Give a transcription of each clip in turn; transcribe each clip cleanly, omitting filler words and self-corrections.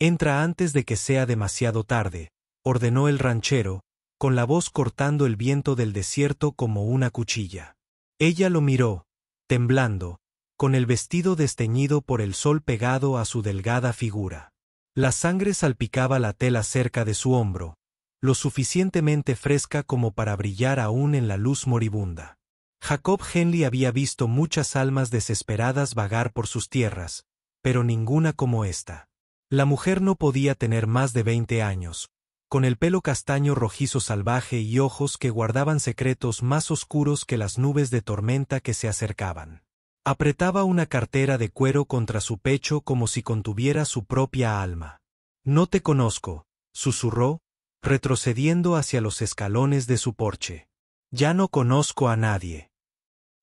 Entra antes de que sea demasiado tarde, ordenó el ranchero, con la voz cortando el viento del desierto como una cuchilla. Ella lo miró, temblando, con el vestido desteñido por el sol pegado a su delgada figura. La sangre salpicaba la tela cerca de su hombro, lo suficientemente fresca como para brillar aún en la luz moribunda. Jacob Henley había visto muchas almas desesperadas vagar por sus tierras, pero ninguna como esta. La mujer no podía tener más de 20 años, con el pelo castaño rojizo salvaje y ojos que guardaban secretos más oscuros que las nubes de tormenta que se acercaban. Apretaba una cartera de cuero contra su pecho como si contuviera su propia alma. «No te conozco», susurró, retrocediendo hacia los escalones de su porche. «Ya no conozco a nadie».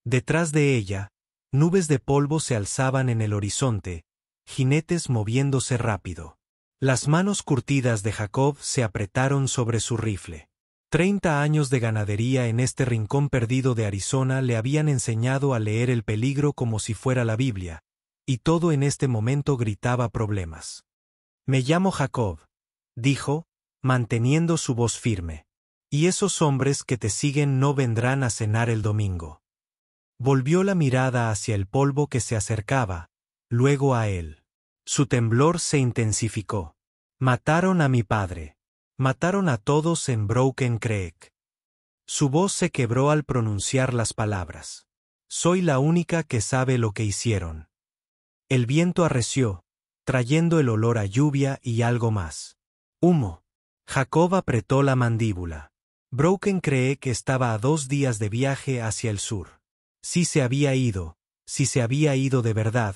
Detrás de ella, nubes de polvo se alzaban en el horizonte, jinetes moviéndose rápido. Las manos curtidas de Jacob se apretaron sobre su rifle. 30 años de ganadería en este rincón perdido de Arizona le habían enseñado a leer el peligro como si fuera la Biblia, y todo en este momento gritaba problemas. «Me llamo Jacob», dijo, manteniendo su voz firme. «Y esos hombres que te siguen no vendrán a cenar el domingo». Volvió la mirada hacia el polvo que se acercaba, luego a él. Su temblor se intensificó. «Mataron a mi padre. Mataron a todos en Broken Creek». Su voz se quebró al pronunciar las palabras. «Soy la única que sabe lo que hicieron». El viento arreció, trayendo el olor a lluvia y algo más. «Humo». Jacob apretó la mandíbula. Broken Creek estaba a 2 días de viaje hacia el sur. Si se había ido de verdad,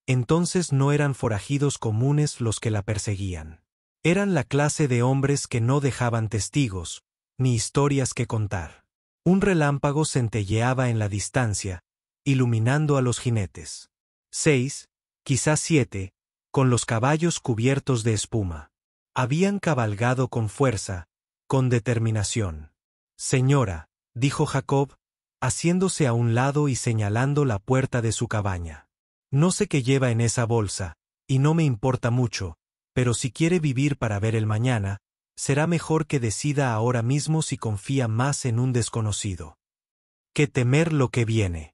entonces no eran forajidos comunes los que la perseguían. Eran la clase de hombres que no dejaban testigos, ni historias que contar. Un relámpago centelleaba en la distancia, iluminando a los jinetes. 6, quizás 7, con los caballos cubiertos de espuma. Habían cabalgado con fuerza, con determinación. «Señora», dijo Jacob, haciéndose a un lado y señalando la puerta de su cabaña. «No sé qué lleva en esa bolsa, y no me importa mucho, pero si quiere vivir para ver el mañana, será mejor que decida ahora mismo si confía más en un desconocido que temer lo que viene».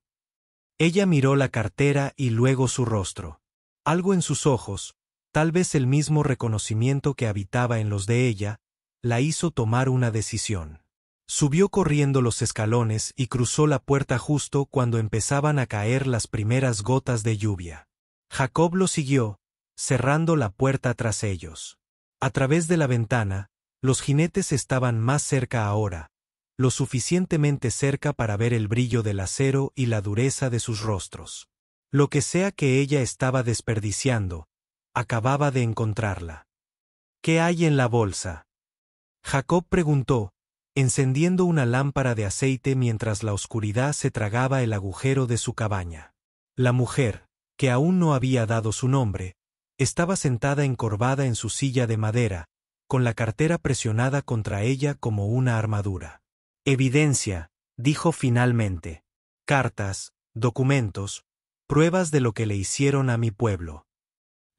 Ella miró la cartera y luego su rostro. Algo en sus ojos, tal vez el mismo reconocimiento que habitaba en los de ella, la hizo tomar una decisión. Subió corriendo los escalones y cruzó la puerta justo cuando empezaban a caer las primeras gotas de lluvia. Jacob lo siguió, cerrando la puerta tras ellos. A través de la ventana, los jinetes estaban más cerca ahora, lo suficientemente cerca para ver el brillo del acero y la dureza de sus rostros. Lo que sea que ella estaba desperdiciando, acababa de encontrarla. «¿Qué hay en la bolsa?», Jacob preguntó, encendiendo una lámpara de aceite mientras la oscuridad se tragaba el agujero de su cabaña. La mujer, que aún no había dado su nombre, estaba sentada encorvada en su silla de madera, con la cartera presionada contra ella como una armadura. «Evidencia», dijo finalmente. «Cartas, documentos, pruebas de lo que le hicieron a mi pueblo».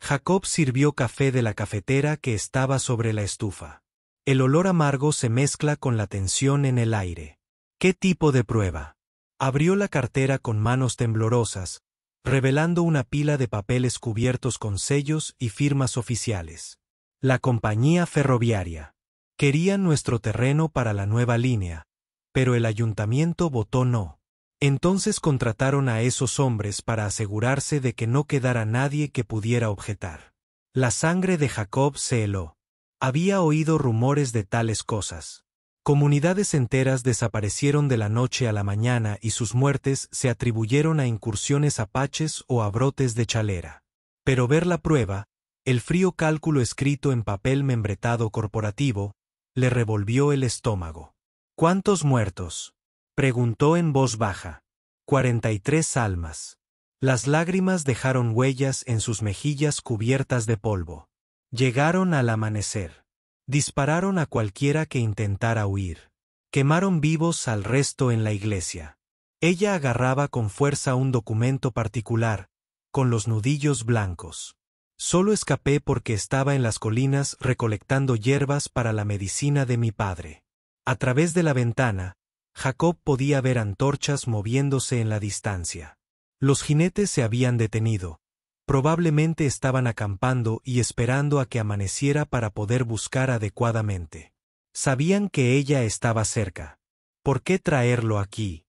Jacob sirvió café de la cafetera que estaba sobre la estufa. El olor amargo se mezcla con la tensión en el aire. «¿Qué tipo de prueba?». Abrió la cartera con manos temblorosas, revelando una pila de papeles cubiertos con sellos y firmas oficiales. «La compañía ferroviaria. Querían nuestro terreno para la nueva línea, pero el ayuntamiento votó no. Entonces contrataron a esos hombres para asegurarse de que no quedara nadie que pudiera objetar». La sangre de Jacob se heló. Había oído rumores de tales cosas. Comunidades enteras desaparecieron de la noche a la mañana y sus muertes se atribuyeron a incursiones apaches o a brotes de chalera. Pero ver la prueba, el frío cálculo escrito en papel membretado corporativo, le revolvió el estómago. «¿Cuántos muertos?», preguntó en voz baja. 43 almas. Las lágrimas dejaron huellas en sus mejillas cubiertas de polvo. Llegaron al amanecer. Dispararon a cualquiera que intentara huir. Quemaron vivos al resto en la iglesia. Ella agarraba con fuerza un documento particular, con los nudillos blancos. Solo escapé porque estaba en las colinas recolectando hierbas para la medicina de mi padre. A través de la ventana, Jacob podía ver antorchas moviéndose en la distancia. Los jinetes se habían detenido. Probablemente estaban acampando y esperando a que amaneciera para poder buscar adecuadamente. Sabían que ella estaba cerca. ¿Por qué traerlo aquí?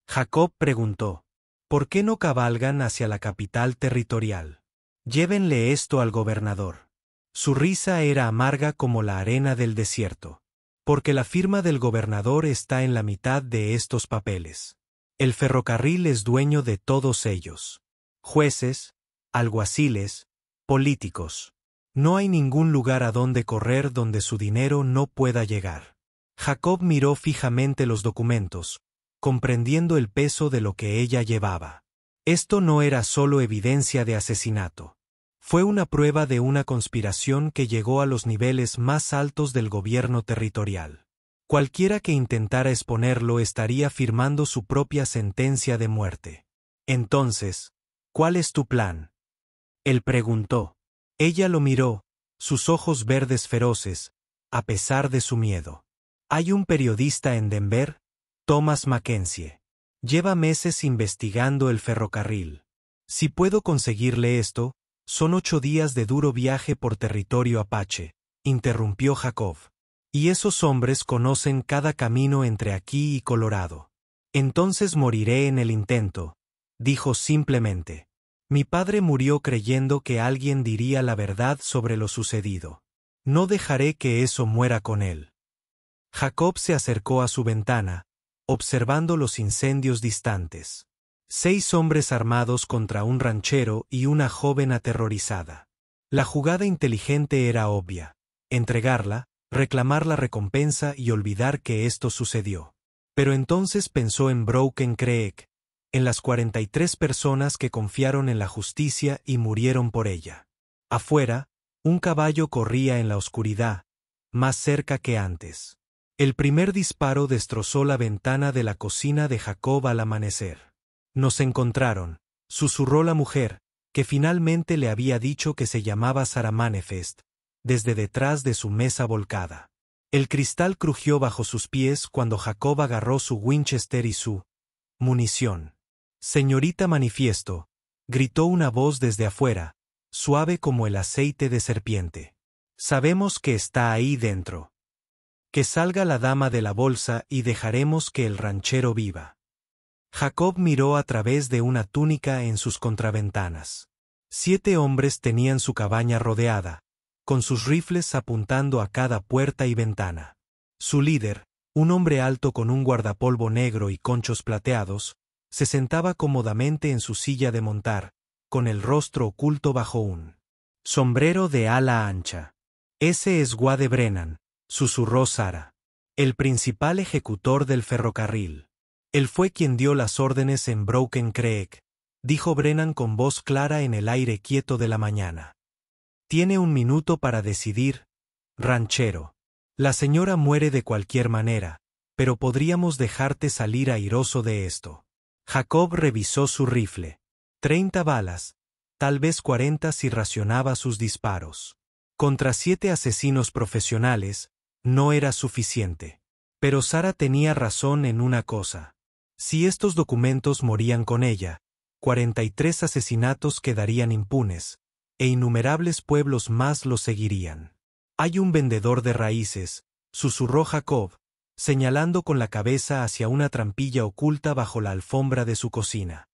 Jacob preguntó. ¿Por qué no cabalgan hacia la capital territorial? Llévenle esto al gobernador. Su risa era amarga como la arena del desierto. Porque la firma del gobernador está en la mitad de estos papeles. El ferrocarril es dueño de todos ellos. Jueces, alguaciles, políticos. No hay ningún lugar a donde correr donde su dinero no pueda llegar. Jacob miró fijamente los documentos, comprendiendo el peso de lo que ella llevaba. Esto no era solo evidencia de asesinato. Fue una prueba de una conspiración que llegó a los niveles más altos del gobierno territorial. Cualquiera que intentara exponerlo estaría firmando su propia sentencia de muerte. Entonces, ¿cuál es tu plan? Él preguntó. Ella lo miró, sus ojos verdes feroces, a pesar de su miedo. Hay un periodista en Denver, Thomas Mackenzie. Lleva meses investigando el ferrocarril. Si puedo conseguirle esto, son 8 días de duro viaje por territorio apache, interrumpió Jacob. Y esos hombres conocen cada camino entre aquí y Colorado. Entonces moriré en el intento, dijo simplemente. Mi padre murió creyendo que alguien diría la verdad sobre lo sucedido. No dejaré que eso muera con él. Jacob se acercó a su ventana, observando los incendios distantes. 6 hombres armados contra un ranchero y una joven aterrorizada. La jugada inteligente era obvia: entregarla, reclamar la recompensa y olvidar que esto sucedió. Pero entonces pensó en Broken Creek, en las 43 personas que confiaron en la justicia y murieron por ella. Afuera, un caballo corría en la oscuridad, más cerca que antes. El primer disparo destrozó la ventana de la cocina de Jacob al amanecer. Nos encontraron, susurró la mujer, que finalmente le había dicho que se llamaba Sarah Manifest, desde detrás de su mesa volcada. El cristal crujió bajo sus pies cuando Jacob agarró su Winchester y su munición. Señorita Manifiesto, gritó una voz desde afuera, suave como el aceite de serpiente. Sabemos que está ahí dentro. Que salga la dama de la bolsa y dejaremos que el ranchero viva. Jacob miró a través de una túnica en sus contraventanas. 7 hombres tenían su cabaña rodeada, con sus rifles apuntando a cada puerta y ventana. Su líder, un hombre alto con un guardapolvo negro y conchos plateados, se sentaba cómodamente en su silla de montar, con el rostro oculto bajo un sombrero de ala ancha. Ese es Wade Brennan, susurró Sarah. El principal ejecutor del ferrocarril. Él fue quien dio las órdenes en Broken Creek, dijo Brennan con voz clara en el aire quieto de la mañana. Tiene 1 minuto para decidir, ranchero. La señora muere de cualquier manera, pero podríamos dejarte salir airoso de esto. Jacob revisó su rifle. 30 balas, tal vez 40 si racionaba sus disparos. Contra 7 asesinos profesionales, no era suficiente. Pero Sarah tenía razón en una cosa. Si estos documentos morían con ella, 43 asesinatos quedarían impunes, e innumerables pueblos más los seguirían. Hay un vendedor de raíces, susurró Jacob, señalando con la cabeza hacia una trampilla oculta bajo la alfombra de su cocina.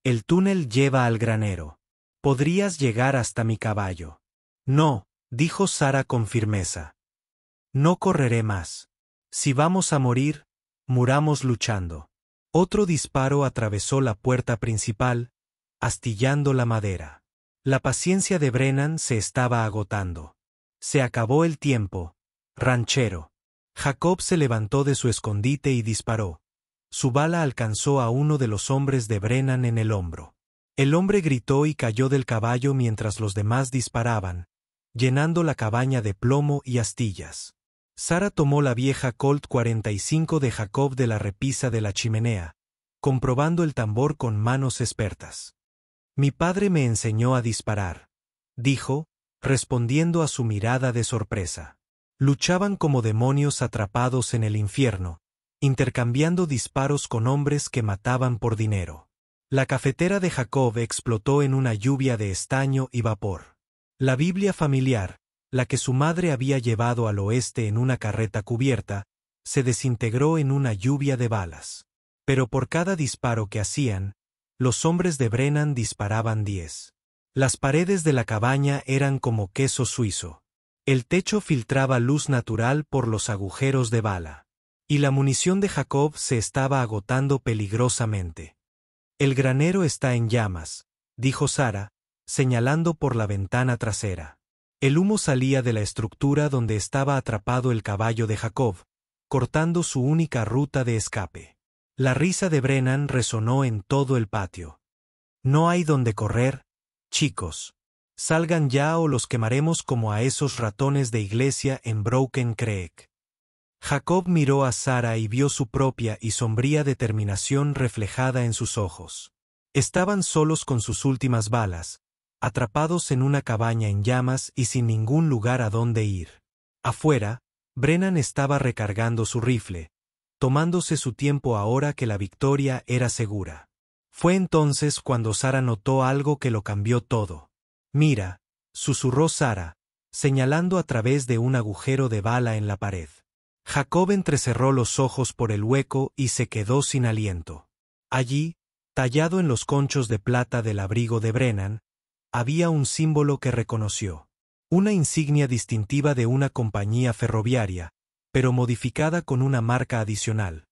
El túnel lleva al granero. Podrías llegar hasta mi caballo. No, dijo Sarah con firmeza. No correré más. Si vamos a morir, muramos luchando. Otro disparo atravesó la puerta principal, astillando la madera. La paciencia de Brennan se estaba agotando. Se acabó el tiempo, ranchero. Jacob se levantó de su escondite y disparó. Su bala alcanzó a uno de los hombres de Brennan en el hombro. El hombre gritó y cayó del caballo mientras los demás disparaban, llenando la cabaña de plomo y astillas. Sarah tomó la vieja Colt 45 de Jacob de la repisa de la chimenea, comprobando el tambor con manos expertas. Mi padre me enseñó a disparar. dijo, respondiendo a su mirada de sorpresa. Luchaban como demonios atrapados en el infierno, intercambiando disparos con hombres que mataban por dinero. La cafetera de Jacob explotó en una lluvia de estaño y vapor. La Biblia familiar, la que su madre había llevado al oeste en una carreta cubierta, se desintegró en una lluvia de balas. Pero por cada disparo que hacían, los hombres de Brennan disparaban 10. Las paredes de la cabaña eran como queso suizo. El techo filtraba luz natural por los agujeros de bala. Y la munición de Jacob se estaba agotando peligrosamente. El granero está en llamas, dijo Sara, señalando por la ventana trasera. El humo salía de la estructura donde estaba atrapado el caballo de Jacob, cortando su única ruta de escape. La risa de Brennan resonó en todo el patio. No hay donde correr, chicos. Salgan ya o los quemaremos como a esos ratones de iglesia en Broken Creek. Jacob miró a Sara y vio su propia y sombría determinación reflejada en sus ojos. Estaban solos con sus últimas balas, atrapados en una cabaña en llamas y sin ningún lugar a donde ir. Afuera, Brennan estaba recargando su rifle, tomándose su tiempo ahora que la victoria era segura. Fue entonces cuando Sara notó algo que lo cambió todo. «Mira», susurró Sara, señalando a través de un agujero de bala en la pared. Jacob entrecerró los ojos por el hueco y se quedó sin aliento. Allí, tallado en los conchos de plata del abrigo de Brennan, había un símbolo que reconoció. Una insignia distintiva de una compañía ferroviaria, pero modificada con una marca adicional.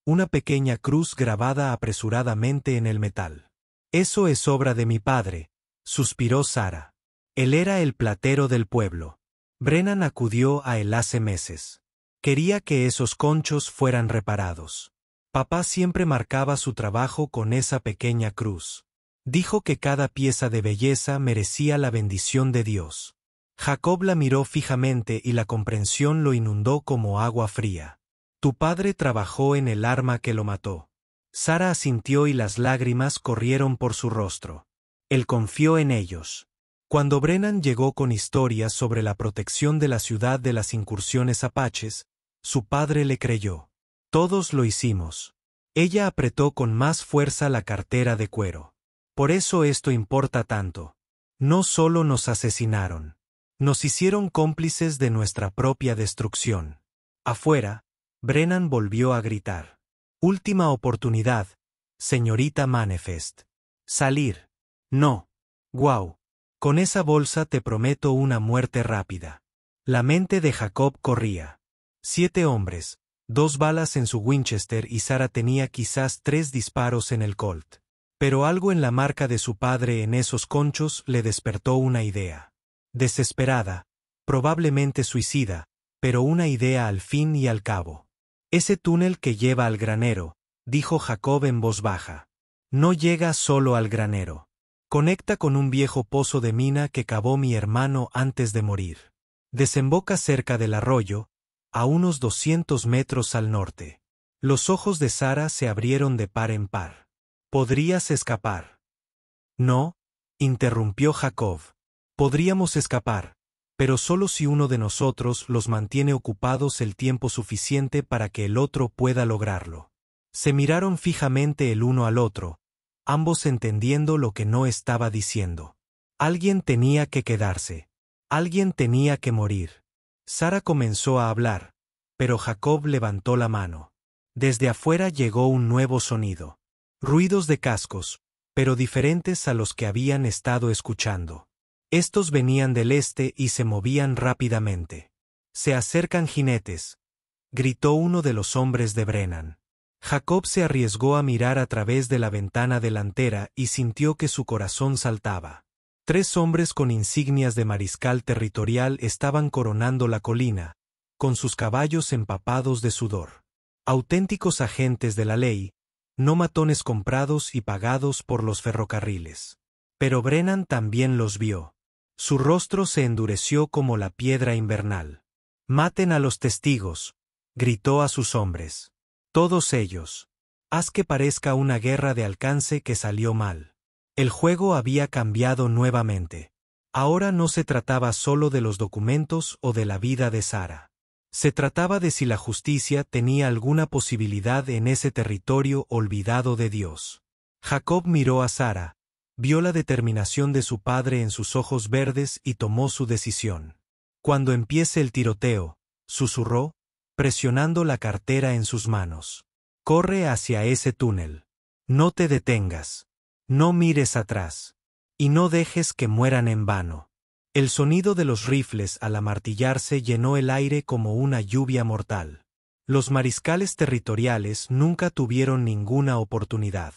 Una pequeña cruz grabada apresuradamente en el metal. «Eso es obra de mi padre», suspiró Sara. Él era el platero del pueblo. Brennan acudió a él hace meses. Quería que esos conchos fueran reparados. Papá siempre marcaba su trabajo con esa pequeña cruz. Dijo que cada pieza de belleza merecía la bendición de Dios. Jacob la miró fijamente y la comprensión lo inundó como agua fría. Tu padre trabajó en el arma que lo mató. Sara asintió y las lágrimas corrieron por su rostro. Él confió en ellos. Cuando Brennan llegó con historias sobre la protección de la ciudad de las incursiones apaches, su padre le creyó. Todos lo hicimos. Ella apretó con más fuerza la cartera de cuero. Por eso esto importa tanto. No solo nos asesinaron. Nos hicieron cómplices de nuestra propia destrucción. Afuera, Brennan volvió a gritar. Última oportunidad, señorita Manifest. Salir. No. Guau. Con esa bolsa te prometo una muerte rápida. La mente de Jacob corría. 7 hombres, 2 balas en su Winchester y Sara tenía quizás 3 disparos en el Colt. Pero algo en la marca de su padre en esos conchos le despertó una idea. Desesperada, probablemente suicida, pero una idea al fin y al cabo. Ese túnel que lleva al granero, dijo Jacob en voz baja. No llega solo al granero. Conecta con un viejo pozo de mina que cavó mi hermano antes de morir. Desemboca cerca del arroyo, a unos 200 metros al norte. Los ojos de Sara se abrieron de par en par. ¿Podrías escapar? No, interrumpió Jacob. Podríamos escapar, pero solo si uno de nosotros los mantiene ocupados el tiempo suficiente para que el otro pueda lograrlo. Se miraron fijamente el uno al otro, ambos entendiendo lo que no estaba diciendo. Alguien tenía que quedarse. Alguien tenía que morir. Sara comenzó a hablar, pero Jacob levantó la mano. Desde afuera llegó un nuevo sonido. Ruidos de cascos, pero diferentes a los que habían estado escuchando. Estos venían del este y se movían rápidamente. Se acercan jinetes, gritó uno de los hombres de Brennan. Jacob se arriesgó a mirar a través de la ventana delantera y sintió que su corazón saltaba. 3 hombres con insignias de mariscal territorial estaban coronando la colina, con sus caballos empapados de sudor. Auténticos agentes de la ley, no matones comprados y pagados por los ferrocarriles. Pero Brennan también los vio. Su rostro se endureció como la piedra invernal. «Maten a los testigos», gritó a sus hombres. «Todos ellos. Haz que parezca una guerra de alcance que salió mal». El juego había cambiado nuevamente. Ahora no se trataba solo de los documentos o de la vida de Sara. Se trataba de si la justicia tenía alguna posibilidad en ese territorio olvidado de Dios. Jacob miró a Sara, vio la determinación de su padre en sus ojos verdes y tomó su decisión. Cuando empiece el tiroteo, susurró, presionando la cartera en sus manos. Corre hacia ese túnel. No te detengas. No mires atrás. Y no dejes que mueran en vano. El sonido de los rifles al amartillarse llenó el aire como una lluvia mortal. Los mariscales territoriales nunca tuvieron ninguna oportunidad.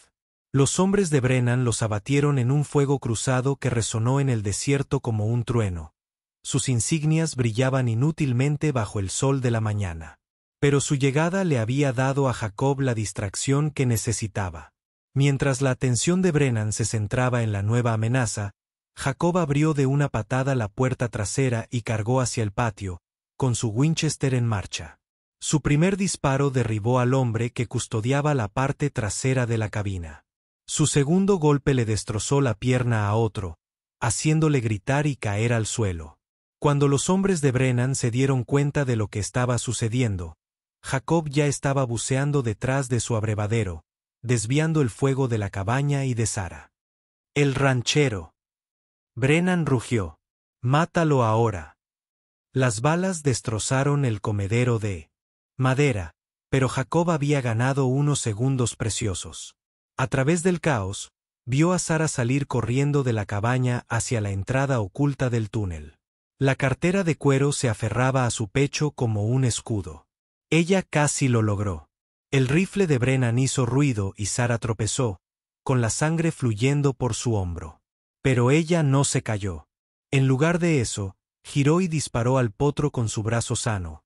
Los hombres de Brennan los abatieron en un fuego cruzado que resonó en el desierto como un trueno. Sus insignias brillaban inútilmente bajo el sol de la mañana. Pero su llegada le había dado a Jacob la distracción que necesitaba. Mientras la atención de Brennan se centraba en la nueva amenaza, Jacob abrió de una patada la puerta trasera y cargó hacia el patio, con su Winchester en marcha. Su primer disparo derribó al hombre que custodiaba la parte trasera de la cabina. Su segundo golpe le destrozó la pierna a otro, haciéndole gritar y caer al suelo. Cuando los hombres de Brennan se dieron cuenta de lo que estaba sucediendo, Jacob ya estaba buceando detrás de su abrevadero, desviando el fuego de la cabaña y de Sara. El ranchero. Brennan rugió. Mátalo ahora. Las balas destrozaron el comedero de madera, pero Jacob había ganado unos segundos preciosos. A través del caos, vio a Sara salir corriendo de la cabaña hacia la entrada oculta del túnel. La cartera de cuero se aferraba a su pecho como un escudo. Ella casi lo logró. El rifle de Brennan hizo ruido y Sara tropezó, con la sangre fluyendo por su hombro. Pero ella no se cayó. En lugar de eso, giró y disparó al potro con su brazo sano.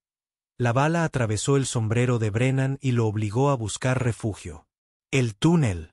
La bala atravesó el sombrero de Brennan y lo obligó a buscar refugio. ¡El túnel!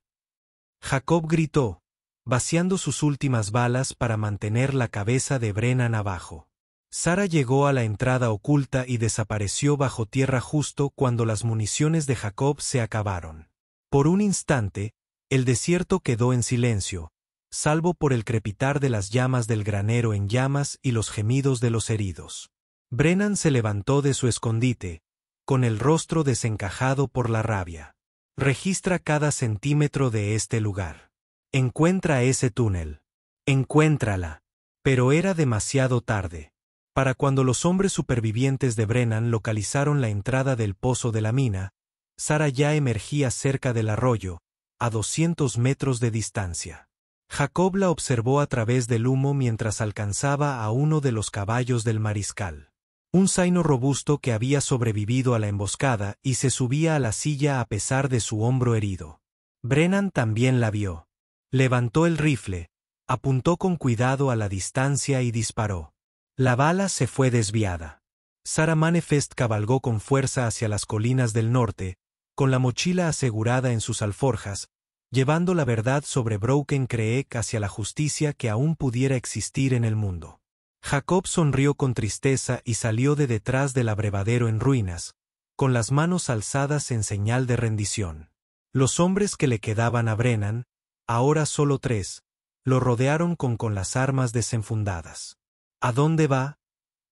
Jacob gritó, vaciando sus últimas balas para mantener la cabeza de Brennan abajo. Sara llegó a la entrada oculta y desapareció bajo tierra justo cuando las municiones de Jacob se acabaron. Por un instante, el desierto quedó en silencio, salvo por el crepitar de las llamas del granero en llamas y los gemidos de los heridos. Brennan se levantó de su escondite, con el rostro desencajado por la rabia. Registra cada centímetro de este lugar. Encuentra ese túnel. Encuéntrala. Pero era demasiado tarde. Para cuando los hombres supervivientes de Brennan localizaron la entrada del pozo de la mina, Sara ya emergía cerca del arroyo, a 200 metros de distancia. Jacob la observó a través del humo mientras alcanzaba a uno de los caballos del mariscal. Un zaino robusto que había sobrevivido a la emboscada y se subía a la silla a pesar de su hombro herido. Brennan también la vio. Levantó el rifle, apuntó con cuidado a la distancia y disparó. La bala se fue desviada. Sara Manifest cabalgó con fuerza hacia las colinas del norte, con la mochila asegurada en sus alforjas, llevando la verdad sobre Broken Creek hacia la justicia que aún pudiera existir en el mundo. Jacob sonrió con tristeza y salió de detrás del abrevadero en ruinas, con las manos alzadas en señal de rendición. Los hombres que le quedaban a Brennan, ahora solo 3, lo rodearon con las armas desenfundadas. ¿A dónde va?,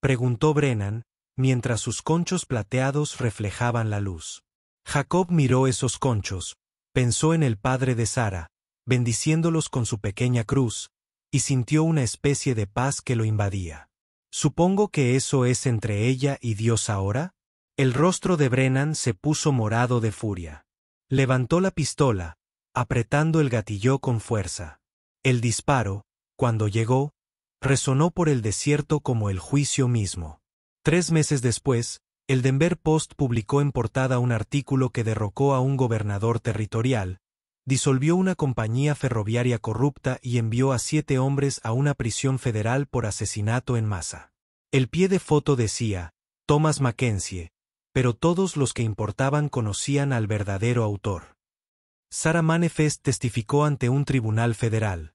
preguntó Brennan, mientras sus conchos plateados reflejaban la luz. Jacob miró esos conchos, pensó en el padre de Sara, bendiciéndolos con su pequeña cruz, y sintió una especie de paz que lo invadía. ¿Supongo que eso es entre ella y Dios ahora? El rostro de Brennan se puso morado de furia. Levantó la pistola, apretando el gatillo con fuerza. El disparo, cuando llegó, resonó por el desierto como el juicio mismo. 3 meses después, el Denver Post publicó en portada un artículo que derrocó a un gobernador territorial, disolvió una compañía ferroviaria corrupta y envió a 7 hombres a una prisión federal por asesinato en masa. El pie de foto decía, Thomas Mackenzie, pero todos los que importaban conocían al verdadero autor. Sara Manifest testificó ante un tribunal federal.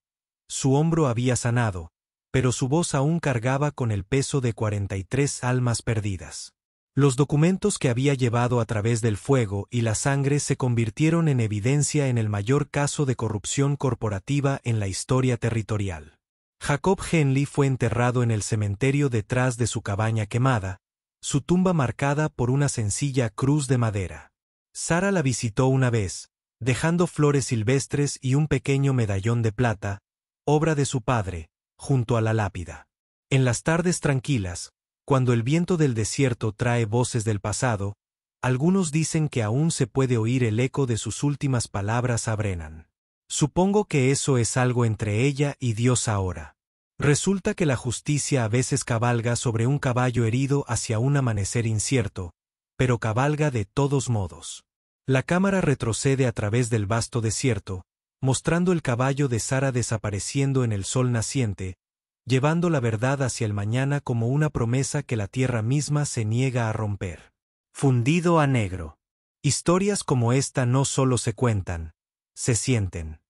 Su hombro había sanado, pero su voz aún cargaba con el peso de 43 almas perdidas. Los documentos que había llevado a través del fuego y la sangre se convirtieron en evidencia en el mayor caso de corrupción corporativa en la historia territorial. Jacob Henley fue enterrado en el cementerio detrás de su cabaña quemada, su tumba marcada por una sencilla cruz de madera. Sara la visitó una vez, dejando flores silvestres y un pequeño medallón de plata, obra de su padre, junto a la lápida. En las tardes tranquilas, cuando el viento del desierto trae voces del pasado, algunos dicen que aún se puede oír el eco de sus últimas palabras a Brennan. Supongo que eso es algo entre ella y Dios ahora. Resulta que la justicia a veces cabalga sobre un caballo herido hacia un amanecer incierto, pero cabalga de todos modos. La cámara retrocede a través del vasto desierto, mostrando el caballo de Sara desapareciendo en el sol naciente, llevando la verdad hacia el mañana como una promesa que la tierra misma se niega a romper. Fundido a negro. Historias como esta no solo se cuentan, se sienten.